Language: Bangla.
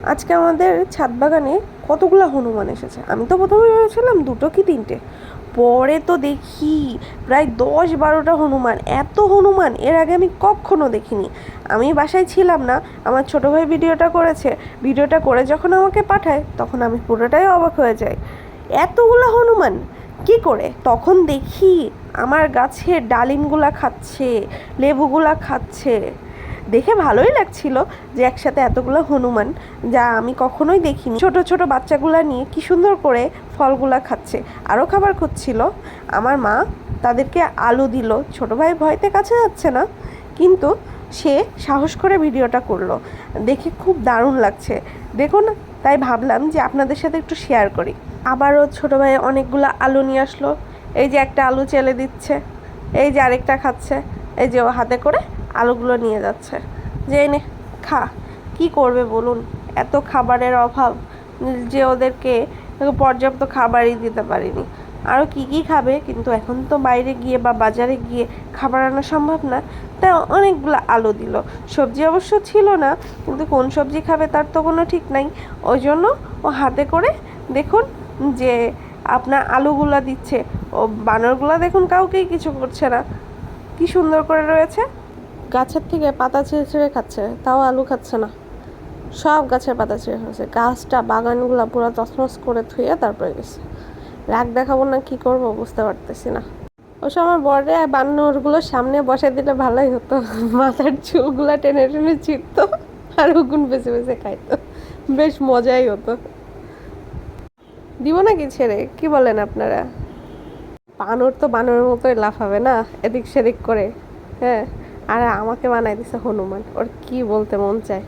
আজকে আমাদের ছাদ বাগানে কতগুলো হনুমান এসেছে। আমি তো প্রথমে ভেবেছিলাম দুটো কি তিনটে, পরে তো দেখি প্রায় 10-12টা হনুমান। এত হনুমান এর আগে আমি কখনো দেখিনি। আমি বাসায় ছিলাম না, আমার ছোটো ভাই ভিডিওটা করেছে। ভিডিওটা করে যখন আমাকে পাঠায় তখন আমি পুরোটাই অবাক হয়ে যাই, এতগুলো হনুমান কি করে। তখন দেখি আমার গাছের ডালিমগুলা খাচ্ছে, লেবুগুলা খাচ্ছে। দেখে ভালোই লাগছিল যে একসাথে এতগুলো হনুমান, যা আমি কখনোই দেখিনি। ছোট ছোট বাচ্চাগুলা নিয়ে কি সুন্দর করে ফলগুলা খাচ্ছে, আরও খাবার খুঁজছিল। আমার মা তাদেরকে আলু দিল। ছোট ভাই ভয়তে কাছে যাচ্ছে না, কিন্তু সে সাহস করে ভিডিওটা করলো। দেখে খুব দারুণ লাগছে, দেখুন। তাই ভাবলাম যে আপনাদের সাথে একটু শেয়ার করি। আবারও ছোট ভাই অনেকগুলো আলু নিয়ে আসলো। এই যে একটা আলু চেলে দিচ্ছে, এই যে আরেকটা খাচ্ছে, এই যে ও হাতে করে আলুগুলো নিয়ে যাচ্ছে যে এনে খা। কি করবে বলুন, এত খাবারের অভাব যে ওদেরকে পর্যাপ্ত খাবারই দিতে পারিনি। আরও কি কি খাবে, কিন্তু এখন তো বাইরে গিয়ে বা বাজারে গিয়ে খাবার আনা সম্ভব না। তাই অনেকগুলো আলু দিল। সবজি অবশ্য ছিল না, কিন্তু কোন সবজি খাবে তার তো কোনো ঠিক নাই। ওই জন্য ও হাতে করে দেখুন যে আপনার আলুগুলা দিচ্ছে। ও বানরগুলা দেখুন কাউকেই কিছু করছে না, কি সুন্দর করে রয়েছে। গাছের থেকে পাতা ছিঁড়ে ছিঁড়ে খাচ্ছে, তাও আলু খাচ্ছে না। সব গাছের পাতা ছিঁড়ে খাচ্ছে। গাছটা বাগানগুলো পুরো তছনছ করে থুয়ে তারপরে গেছে। রাগ দেখাবো না কি করব বুঝতে পারতেছি না। অবশ্য আমার বড়ে বানরগুলো সামনে বসে দিলে ভালোই হতো, মাথার চুলগুলা টেনে টেনে ছিঁড়তো আর উগুন বেছে বেছে খাইতো, বেশ মজাই হতো। দিব নাকি ছেড়ে, কি বলেন আপনারা? বানর তো বানরের মতোই লাফাবে না এদিক সেদিক করে। হ্যাঁ, আর আমাকে বানাই দিছে হনুমান, ওর কি বলতে মন চায়।